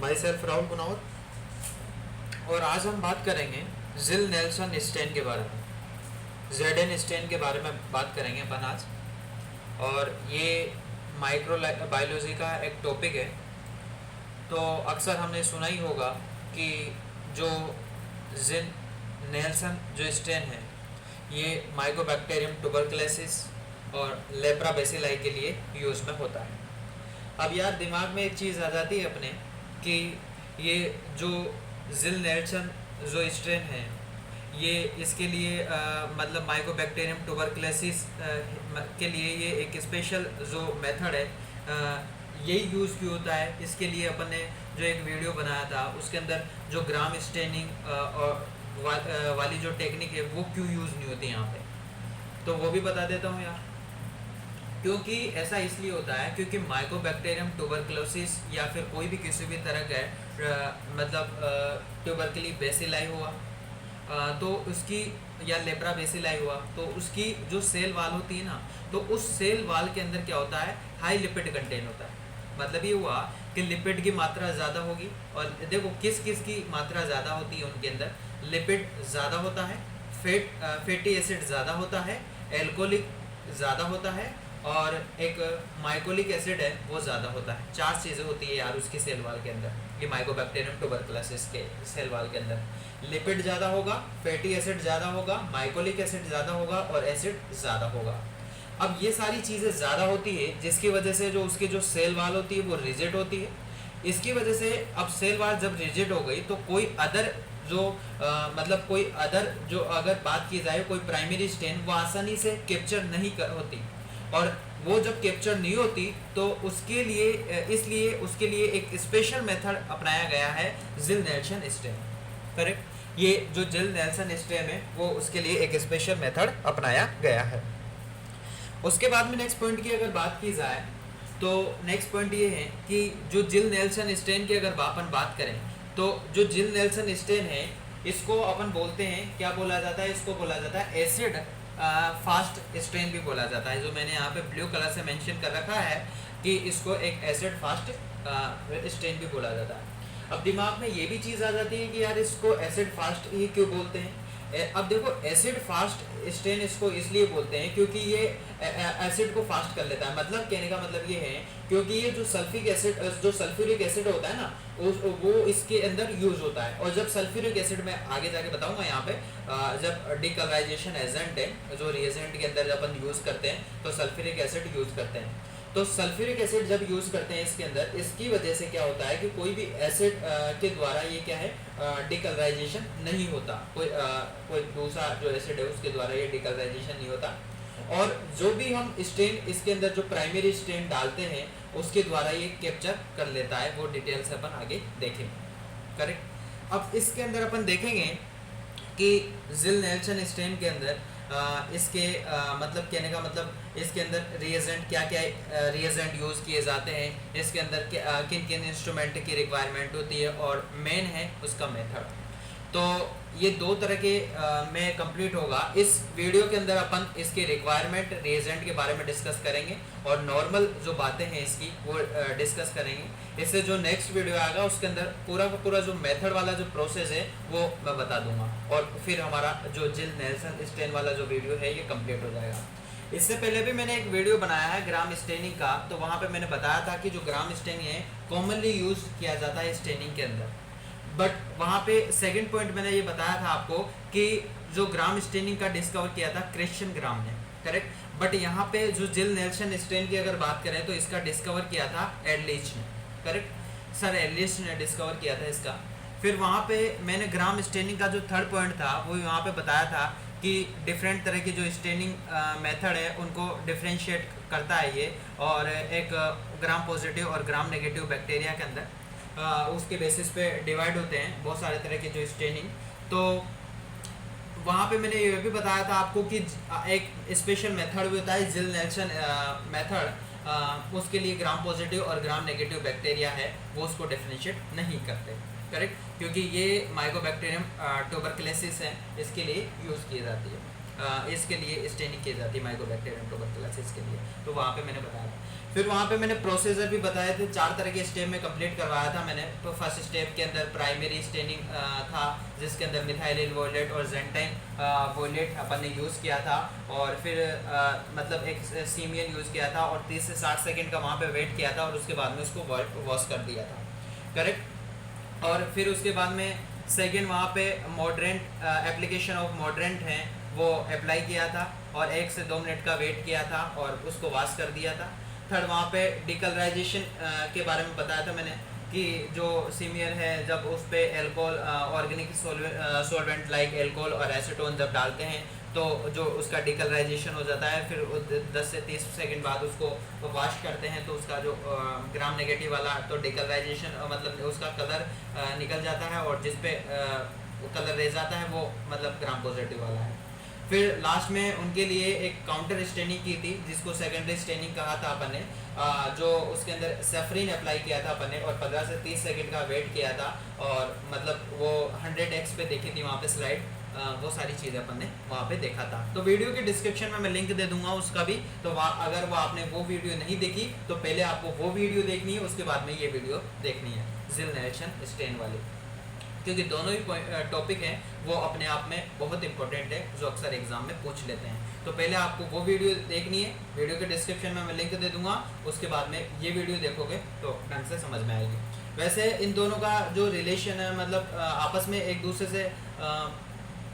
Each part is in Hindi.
माई सेल्फ राहुल कुनावर, और आज हम बात करेंगे जिल नेल्सन स्टेन के बारे में, जेडन स्टेन के बारे में बात करेंगे अपन आज। और ये माइक्रो बायोलॉजी का एक टॉपिक है। तो अक्सर हमने सुना ही होगा कि जो जिल नेल्सन जो स्टेन है ये माइकोबैक्टीरियम ट्यूबरकुलोसिस और लेप्राबेसिलाई के लिए यूज़ में होता है। अब यार दिमाग में एक चीज़ आ जाती है अपने कि ये जो जिल नेल्सन जो स्ट्रेन है ये इसके लिए मतलब माइकोबैक्टीरियम ट्यूबरकुलोसिस के लिए ये एक स्पेशल जो मेथड है यही यूज़ क्यों होता है। इसके लिए अपन ने जो एक वीडियो बनाया था उसके अंदर जो ग्राम स्टेनिंग और वाली जो टेक्निक है वो क्यों यूज़ नहीं होती यहाँ पे, तो वो भी बता देता हूँ यार। क्योंकि ऐसा इसलिए होता है क्योंकि माइकोबैक्टीरियम ट्यूबरकुलोसिस या फिर कोई भी किसी भी तरह का मतलब ट्यूबरकुली बेसिलाई हुआ तो उसकी या लेप्रा बेसिलाई हुआ तो उसकी जो सेल वाल होती है ना, तो उस सेल वाल के अंदर क्या होता है, हाई लिपिड कंटेन होता है। मतलब ये हुआ कि लिपिड की मात्रा ज़्यादा होगी। और देखो किस किस की मात्रा ज़्यादा होती है उनके अंदर, लिपिड ज़्यादा होता है, फैटी एसिड ज़्यादा होता है, एल्कोहलिक ज़्यादा होता है और एक माइकोलिक एसिड है वो ज़्यादा होता है। 4 चीज़ें होती है यार उसकी सेल वाल के अंदर, ये माइकोबैक्टीरियम ट्यूबरकुलोसिस के सेल वाल के अंदर। लिपिड ज़्यादा होगा, फैटी एसिड ज़्यादा होगा, माइकोलिक एसिड ज़्यादा होगा और एसिड ज़्यादा होगा। अब ये सारी चीज़ें ज़्यादा होती है जिसकी वजह से जो उसकी जो सेल वाल होती है वो रिजिड होती है। इसकी वजह से अब सेल वाल जब रिजिड हो गई तो कोई अदर जो मतलब कोई अदर जो अगर बात की जाए कोई प्राइमरी स्टेन वो आसानी से कैप्चर नहीं होती। और वो जब कैप्चर नहीं होती तो उसके लिए इसलिए उसके लिए एक स्पेशल मेथड अपनाया गया है जिल नेल्सन स्टेन। करेक्ट, ये जो जिल नेल्सन स्टेन है वो उसके लिए एक स्पेशल मेथड अपनाया गया है। उसके बाद में नेक्स्ट पॉइंट की अगर बात की जाए तो नेक्स्ट पॉइंट ये है कि जो जिल नेल्सन स्टेन की अगर अपन बात करें तो जो जिल नेल्सन स्टेन है इसको अपन बोलते हैं, क्या बोला जाता है, इसको बोला जाता है एसिड फास्ट स्ट्रेन भी बोला जाता है। जो मैंने यहाँ पे ब्लू कलर से मेंशन कर रखा है कि इसको एक एसिड फास्ट स्ट्रेन भी बोला जाता है। अब दिमाग में ये भी चीज़ आ जाती है कि यार इसको एसिड फास्ट ही क्यों बोलते हैं। अब देखो एसिड फास्ट स्ट्रेन इसको इसलिए बोलते हैं क्योंकि ये एसिड को फास्ट कर लेता है। मतलब कहने का मतलब ये है क्योंकि ये जो सल्फ्यूरिक एसिड होता है ना वो इसके अंदर यूज होता है। और जब सल्फ्यूरिक एसिड में आगे जाके बताऊंगा यहाँ पे जब डिकलराइजेशन एजेंट है जो रिएजेंट के अंदर जब अपन यूज करते हैं तो सल्फ्यूरिक एसिड यूज करते हैं। तो सल्फ्यूरिक एसिड जब यूज़ करते हैं इसके अंदर, इसकी वजह से क्या होता है कि कोई भी एसिड के द्वारा ये क्या है डिकलराइजेशन नहीं होता। कोई दूसरा जो एसिड है उसके द्वारा ये डिकलराइजेशन नहीं होता। और जो भी हम स्टेन इसके अंदर जो प्राइमरी स्टेन डालते हैं उसके द्वारा ये कैप्चर कर लेता है। वो डिटेल से अपन आगे देखेंगे। करेक्ट, अब इसके अंदर अपन देखेंगे कि जिल नेल्सन स्टेन के अंदर इसके मतलब कहने का मतलब इसके अंदर रिएजेंट क्या क्या रिएजेंट यूज़ किए जाते हैं, इसके अंदर किन किन इंस्ट्रूमेंट की रिक्वायरमेंट होती है और मेन है उसका मेथड। तो ये 2 तरह के में कंप्लीट होगा। इस वीडियो के अंदर अपन इसके रिक्वायरमेंट रिएजेंट के बारे में डिस्कस करेंगे और नॉर्मल जो बातें हैं इसकी वो डिस्कस करेंगे। इससे जो नेक्स्ट वीडियो आएगा उसके अंदर पूरा का पूरा जो मेथड वाला जो प्रोसेस है वो मैं बता दूंगा और फिर हमारा जो जिल नेल्सन स्टेन वाला जो वीडियो है ये कंप्लीट हो जाएगा। इससे पहले भी मैंने एक वीडियो बनाया है ग्राम स्टेनिंग का, तो वहाँ पे मैंने बताया था कि जो ग्राम स्टेनिंग है कॉमनली यूज किया जाता है स्टेनिंग के अंदर। बट वहाँ पे सेकंड पॉइंट मैंने ये बताया था आपको कि जो ग्राम स्टेनिंग का डिस्कवर किया था क्रिश्चियन ग्राम ने। करेक्ट, बट यहाँ पे जो जिल नेल्सन स्टेन की अगर बात करें तो इसका डिस्कवर किया था एडलिच ने। करेक्ट, सर एडलिच ने डिस्कवर किया था इसका। फिर वहाँ पे मैंने ग्राम स्टेनिंग का जो थर्ड पॉइंट था वो यहाँ पे बताया था कि डिफरेंट तरह की जो स्टेनिंग मेथड है उनको डिफ्रेंशिएट करता है ये, और एक ग्राम पॉजिटिव और ग्राम नेगेटिव बैक्टीरिया के अंदर उसके बेसिस पे डिवाइड होते हैं बहुत सारे तरह के जो स्टेनिंग। तो वहाँ पे मैंने ये भी बताया था आपको कि एक स्पेशल मेथड भी होता है जिल नेल्सन मेथड, उसके लिए ग्राम पॉजिटिव और ग्राम नेगेटिव बैक्टीरिया है वो उसको डिफरेंशिएट नहीं करते। करेक्ट, क्योंकि ये माइकोबैक्टीरियम ट्यूबरकुलोसिस है इसके लिए यूज़ की जाती है। इसके लिए स्टेनिंग की जाती है माइकोबैक्टीरियम ट्यूबरकुलोसिस के लिए, तो वहाँ पे मैंने बताया था। फिर वहाँ पे मैंने प्रोसीजर भी बताए थे, 4 तरह के स्टेप में कंप्लीट करवाया था मैंने। तो फर्स्ट स्टेप के अंदर प्राइमरी स्टेनिंग था, जिसके अंदर मिथाइल वोलेट और जेंटाइन वोलेट अपन ने यूज़ किया था, और फिर मतलब एक सीमियन यूज़ किया था, और 30 से 60 सेकेंड का वहाँ पे वेट किया था, और उसके बाद में उसको वॉश कर दिया था, करेक्ट। और फिर उसके बाद में सेकेंड वहाँ पे मॉडरेंट एप्लीकेशन ऑफ मॉडरेंट हैं वो अप्लाई किया था, और 1 से 2 मिनट का वेट किया था और उसको वॉश कर दिया था। थर्ड वहाँ पे डिकलराइजेशन के बारे में बताया था मैंने कि जो सीमियर है जब उस पर alcohol organic solvent like alcohol और एसीटोन जब डालते हैं तो जो उसका डिकलराइजेशन हो जाता है, फिर 10 से 30 सेकंड बाद उसको वॉश करते हैं तो उसका जो ग्राम नेगेटिव वाला तो डिकलराइजेशन मतलब उसका कलर निकल जाता है, और जिस पे कलर रह जाता है वो मतलब ग्राम पॉजिटिव वाला है। फिर लास्ट में उनके लिए एक काउंटर स्टेनिंग की थी, जिसको सेकेंडरी स्टेनिंग कहा था अपन ने, जो उसके अंदर सेफ्रीन अप्लाई किया था अपन ने, और 15 से 30 सेकंड का वेट किया था, और मतलब वो 100x पे देखी थी वहाँ पे स्लाइड, वो सारी चीज़ें अपन ने वहाँ पे देखा था। तो वीडियो के डिस्क्रिप्शन में मैं लिंक दे दूंगा उसका भी, तो अगर वो आपने वो वीडियो नहीं देखी तो पहले आपको वो वीडियो देखनी है, उसके बाद में ये वीडियो देखनी है जिल नेल्सन स्टेन वाली, क्योंकि दोनों ही टॉपिक हैं वो अपने आप में बहुत इंपॉर्टेंट है, जो अक्सर एग्जाम में पूछ लेते हैं। तो पहले आपको वो वीडियो देखनी है, वीडियो के डिस्क्रिप्शन में मैं लिंक दे दूंगा, उसके बाद में ये वीडियो देखोगे तो ढंग से समझ में आएगी। वैसे इन दोनों का जो रिलेशन है मतलब आपस में एक दूसरे से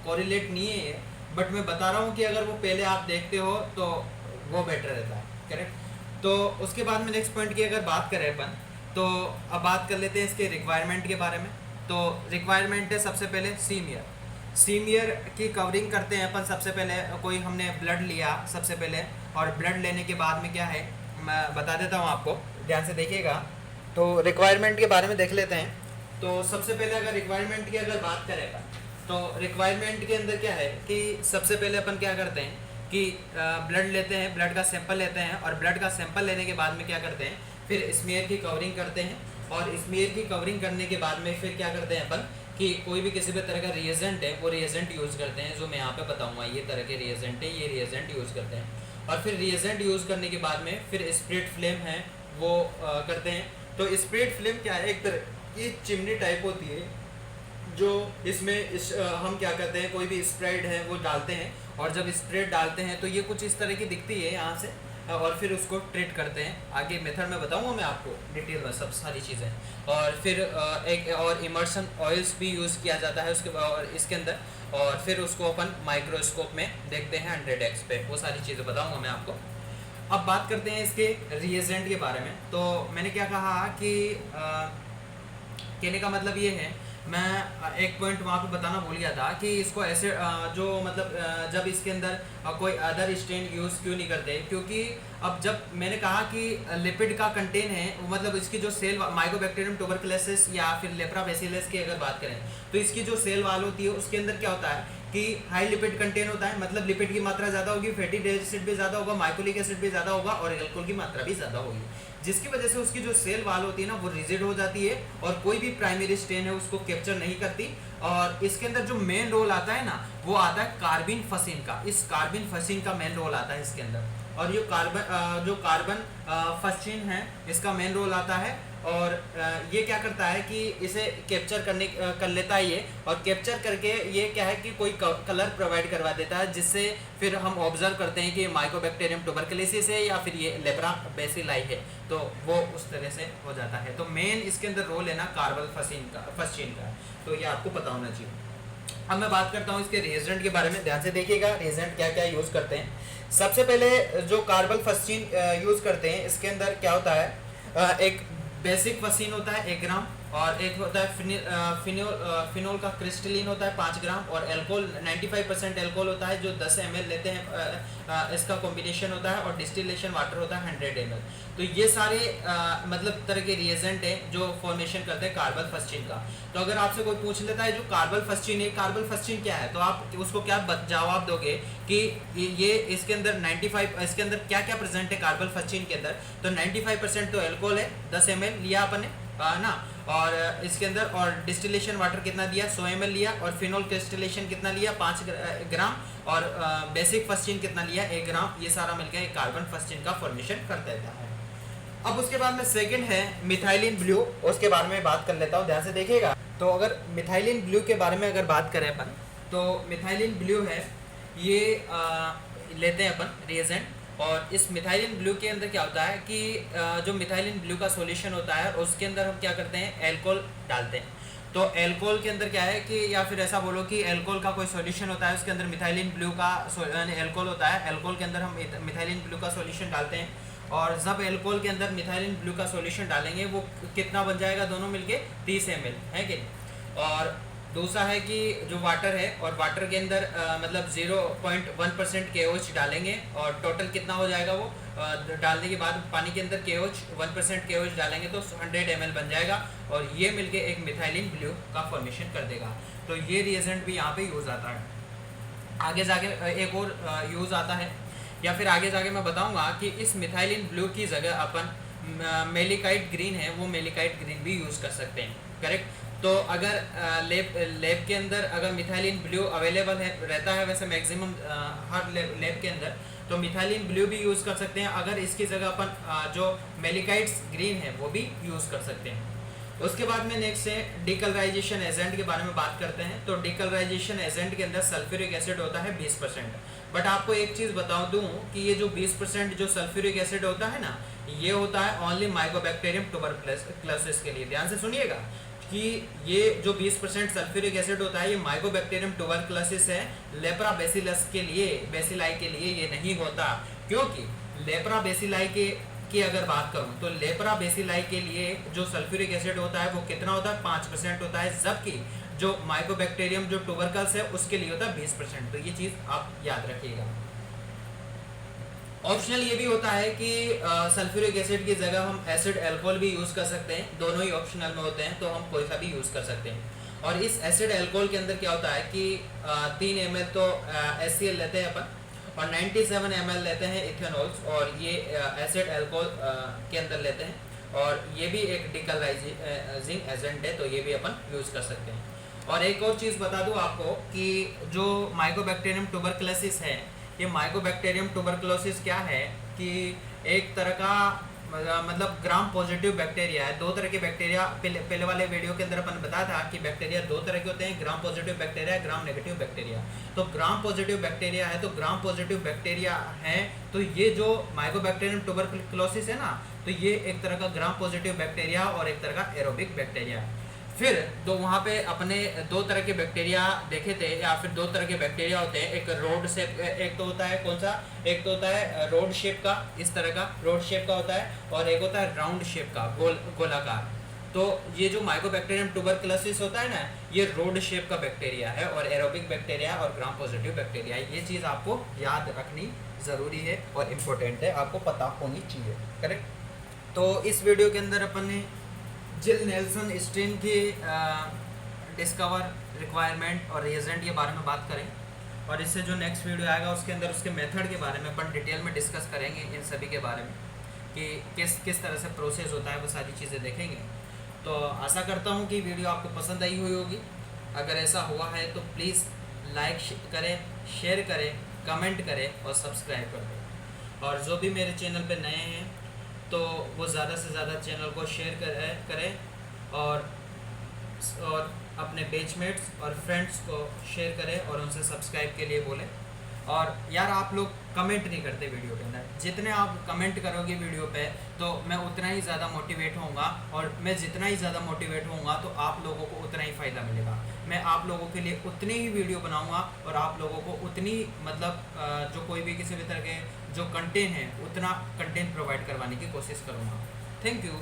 कोरिलेट नहीं है, बट मैं बता रहा हूँ कि अगर वो पहले आप देखते हो तो वो बेटर रहता है, करेक्ट। तो उसके बाद में नेक्स्ट पॉइंट की अगर बात करें अपन, तो अब बात कर लेते हैं इसके रिक्वायरमेंट के बारे में। तो रिक्वायरमेंट है सबसे पहले सीमियर की कवरिंग करते हैं अपन। सबसे पहले कोई हमने ब्लड लिया सबसे पहले, और ब्लड लेने के बाद में क्या है मैं बता देता हूँ आपको, ध्यान से देखिएगा। तो रिक्वायरमेंट के बारे में देख लेते हैं। तो सबसे पहले अगर रिक्वायरमेंट की अगर बात करें तो रिक्वायरमेंट के अंदर क्या है कि सबसे पहले अपन क्या करते हैं कि ब्लड लेते हैं, ब्लड का सैंपल लेते हैं, और ब्लड का सैंपल लेने के बाद में क्या करते हैं फिर स्मीयर की कवरिंग करते हैं, और स्मीयर की कवरिंग करने के बाद में फिर क्या करते हैं अपन कि कोई भी किसी भी तरह का रिएजेंट है वो रिएजेंट यूज़ करते हैं, जो मैं यहाँ पे बताऊँगा ये तरह के रिएजेंट है, ये रिएजेंट यूज़ करते हैं। और फिर रिएजेंट यूज़ करने के बाद में फिर स्प्रिट फ्लेम है वो करते हैं। तो स्प्रिट फ्लेम क्या है, एक तरह की चिमनी टाइप होती है, जो इसमें हम क्या करते हैं कोई भी स्प्रेड है वो डालते हैं, और जब स्प्रेड डालते हैं तो ये कुछ इस तरह की दिखती है यहाँ से, और फिर उसको ट्रीट करते हैं। आगे मेथड में बताऊंगा मैं आपको डिटेल में सब सारी चीज़ें। और फिर एक और इमर्शन ऑयल्स भी यूज़ किया जाता है उसके और इसके अंदर, और फिर उसको अपन माइक्रोस्कोप में देखते हैं 100x पे, वो सारी चीज़ें बताऊंगा मैं आपको। अब बात करते हैं इसके रिएजेंट के बारे में। तो मैंने क्या कहा कि कहने का मतलब ये है, मैं एक पॉइंट वहाँ पे बताना भूल गया था कि इसको ऐसे जो मतलब जब इसके अंदर कोई अदर स्टेन यूज़ क्यों नहीं करते, क्योंकि अब जब मैंने कहा कि लिपिड का कंटेन है मतलब इसकी जो सेल माइकोबैक्टीरियम ट्यूबरकुलोसिस या फिर लेप्राबैसिलस की अगर बात करें तो इसकी जो सेल वाल होती है उसके अंदर क्या होता है कि हाई लिपिड कंटेन होता है, मतलब लिपिड की मात्रा ज़्यादा होगी, फैटी एसिड भी ज़्यादा होगा, माइकोलिक एसिड भी ज़्यादा होगा, और एल्कोहल की मात्रा भी ज़्यादा होगी, जिसकी वजह से उसकी जो सेल वाल होती है ना वो रिजिड हो जाती है, और कोई भी प्राइमरी स्टेन है उसको कैप्चर नहीं करती। और इसके अंदर जो मेन रोल आता है ना वो आता है कार्बिन फसिन का, इस कार्बिन फसिन का मेन रोल आता है इसके अंदर, और ये कार्बन फसिन है इसका मेन रोल आता है। और ये क्या करता है कि इसे कैप्चर कर लेता है ये, और कैप्चर करके ये क्या है कि कोई कलर प्रोवाइड करवा देता है, जिससे फिर हम ऑब्जर्व करते हैं कि माइकोबैक्टीरियम ट्यूबरकुलोसिस है या फिर ये लेप्राबैसिलाई है, तो वो उस तरह से हो जाता है। तो मेन इसके अंदर रोल है ना कार्बन फसिन का, तो ये आपको पता होना चाहिए। अब मैं बात करता हूँ इसके रिएजेंट के बारे में, ध्यान से देखिएगा रिएजेंट क्या क्या यूज़ करते हैं। सबसे पहले जो कार्बन फसिन यूज़ करते हैं इसके अंदर क्या होता है, एक बेसिक फसीन होता है 1 ग्राम, और एक होता है फिनोल का क्रिस्टलिन होता है 5 ग्राम, और एल्कोहल 95% एल्कोहल होता है जो 10 ml लेते हैं, इसका कॉम्बिनेशन होता है, और डिस्टिलेशन वाटर होता है 100 ml। तो ये सारे मतलब तरह के रिएजेंट हैं जो फॉर्मेशन करते हैं कार्बन फस्टीन का। तो अगर आपसे कोई पूछ लेता है जो कार्बन फस्टीन है, कार्बन फस्टीन क्या है, तो आप उसको क्या जवाब दोगे कि ये इसके अंदर 95 इसके अंदर क्या क्या प्रेजेंट है कार्बन फस्टीन के अंदर, तो 95% तो एल्कोहल है, 10 ml लिया अपन ने, ना। और इसके अंदर और डिस्टिलेशन वाटर कितना दिया, 100 ml लिया, और फिनोल क्रिस्टलेशन कितना लिया, 5 ग्राम, और बेसिक फस्टीन कितना लिया, 1 ग्राम। ये सारा मिलकर एक कार्बन फस्टीन का फॉर्मेशन कर देता है। अब उसके बाद में सेकंड है मिथाइलिन ब्लू, उसके बारे में बात कर लेता हूँ, ध्यान से देखिएगा। तो अगर मिथाइलिन ब्लू के बारे में अगर बात करें अपन, तो मिथाइलिन ब्लू है ये लेते हैं अपन रिएजेंट, और इस मिथाइलिन ब्लू के अंदर क्या होता है कि जो मिथाइलिन ब्लू का सॉल्यूशन होता है उसके अंदर हम क्या करते हैं, एल्कोहल डालते हैं। तो एल्कोहल के अंदर क्या है कि, या फिर ऐसा बोलो कि एल्कोहल का कोई सॉल्यूशन होता है, उसके अंदर मिथाइलिन ब्लू का एल्कोहल होता है, एल्कोहल के अंदर हम मिथाइलिन ब्लू का सॉल्यूशन डालते हैं। और जब एल्कोहल के अंदर मिथाइलिन ब्लू का सॉल्यूशन डालेंगे वो कितना बन जाएगा, दोनों मिलके 30 ml है कि। और दूसरा है कि जो वाटर है, और वाटर के अंदर मतलब 0.1% KOH डालेंगे, और टोटल कितना हो जाएगा वो डालने के बाद पानी के अंदर KOH 1% KOH डालेंगे तो 100 ml बन जाएगा, और ये मिलके एक मिथाइलिन ब्लू का फॉर्मेशन कर देगा। तो ये रिएजेंट भी यहाँ पे यूज़ आता है। आगे जाके एक और यूज़ आता है, या फिर आगे जाके मैं बताऊंगा कि इस मिथाइलिन ब्लू की जगह अपन मेलिकाइट ग्रीन है वो मेलिकाइट ग्रीन भी यूज़ कर सकते हैं, करेक्ट। तो अगर लैब के अंदर अगर मिथाइलिन ब्लू अवेलेबल है रहता है, वैसे मैक्सिमम हर लैब के अंदर, तो मिथाइलिन ब्लू भी यूज़ कर सकते हैं। अगर इसकी जगह अपन जो मेलिकाइट्स ग्रीन है वो भी यूज़ कर सकते हैं। उसके बाद में नेक्स्ट है डिकलराइजेशन एजेंट के बारे में बात करते हैं। तो डिकलराइजेशन एजेंट के अंदर सल्फ्यूरिक एसिड होता है 20%। बट आपको एक चीज़ बता दूं कि ये जो 20% जो सल्फ्यूरिक एसिड होता है ना, ये होता है ओनली माइकोबैक्टीरियम ट्यूबरक्लोसिस के लिए। ध्यान से सुनिएगा कि ये जो 20% सल्फ्यूरिक एसिड होता है ये माइकोबैक्टीरियम ट्यूबरक्लोसिस है, लेप्रा बेसिलस के लिए, बेसिलाई के लिए ये नहीं होता। क्योंकि लेप्रा बेसिलाई की अगर बात करूं तो लेप्रा बेसिलाई के लिए जो सल्फ्यूरिक एसिड होता है वो कितना होता है, 5% होता है, जबकि जो माइकोबैक्टीरियम जो ट्यूबरकल्स है उसके लिए होता है 20%। तो ये चीज़ आप याद रखिएगा। ऑप्शनल ये भी होता है कि सल्फ्यूरिक एसिड की जगह हम एसिड अल्कोहल भी यूज़ कर सकते हैं, दोनों ही ऑप्शनल में होते हैं, तो हम कोई सा भी यूज़ कर सकते हैं। और इस एसिड अल्कोहल के अंदर क्या होता है कि 3 ml तो HCl लेते हैं अपन, और 97 ml लेते हैं इथेनॉल्स, और ये एसिड अल्कोहल के अंदर लेते हैं, और ये भी एक डिकलराइजिंग एजेंट है, तो ये भी अपन यूज़ कर सकते हैं। और एक और चीज़ बता दूं आपको कि जो माइकोबैक्टीरियम ट्यूबरक्लोसिस है, ये माइकोबैक्टीरियम ट्यूबरक्लोसिस क्या है कि एक तरह का मतलब ग्राम पॉजिटिव बैक्टीरिया है। 2 तरह के बैक्टीरिया पहले वाले वीडियो के अंदर अपन बताया था कि बैक्टीरिया 2 तरह के होते हैं, gram positive bacteria, gram negative bacteria. तो ग्राम पॉजिटिव बैक्टीरिया है, तो ग्राम पॉजिटिव बैक्टीरिया है, तो ये जो माइकोबैक्टीरियम ट्यूबरक्लोसिस है ना, तो ये एक तरह का ग्राम पॉजिटिव बैक्टीरिया और एक तरह का एरोबिक बैक्टीरिया है। फिर तो वहाँ पे अपने 2 तरह के बैक्टीरिया देखे थे, या फिर 2 तरह के बैक्टीरिया होते हैं, एक रोड शेप, एक तो होता है कौन सा, एक तो होता है रोड शेप का, इस तरह का रोड शेप का होता है, और एक होता है राउंड शेप का, गोलाकार। तो ये जो माइकोबैक्टीरियम ट्यूबरक्लोसिस होता है ना, ये रोड शेप का बैक्टीरिया है, और एरोबिक बैक्टीरिया और ग्राम पॉजिटिव बैक्टीरिया है। ये चीज़ आपको याद रखनी ज़रूरी है और इम्पोर्टेंट है, आपको पता होनी चाहिए, करेक्ट। तो इस वीडियो के अंदर अपन ने जिल नेल्सन स्टेन के डिस्कवर, रिक्वायरमेंट और रिएजेंट के बारे में बात करें, और इससे जो नेक्स्ट वीडियो आएगा उसके अंदर उसके मेथड के बारे में अपन डिटेल में डिस्कस करेंगे, इन सभी के बारे में कि किस तरह से प्रोसेस होता है, वो सारी चीज़ें देखेंगे। तो आशा करता हूँ कि वीडियो आपको पसंद आई हुई होगी। अगर ऐसा हुआ है तो प्लीज़ लाइक करें, शेयर करें, कमेंट करें और सब्सक्राइब कर दें। और जो भी मेरे चैनल पर नए हैं तो वो ज़्यादा से ज़्यादा चैनल को शेयर करें, और अपने बेचमेट्स और फ्रेंड्स को शेयर करें और उनसे सब्सक्राइब के लिए बोलें। और यार आप लोग कमेंट नहीं करते वीडियो के अंदर, जितने आप कमेंट करोगे वीडियो पे तो मैं उतना ही ज़्यादा मोटिवेट होऊंगा, और मैं जितना ही ज़्यादा मोटिवेट होऊंगा तो आप लोगों को उतना ही फ़ायदा मिलेगा। मैं आप लोगों के लिए उतनी ही वीडियो बनाऊंगा और आप लोगों को उतनी मतलब जो कोई भी किसी भी तरह के जो कंटेंट है उतना कंटेंट प्रोवाइड करवाने की कोशिश करूँगा। Thank you.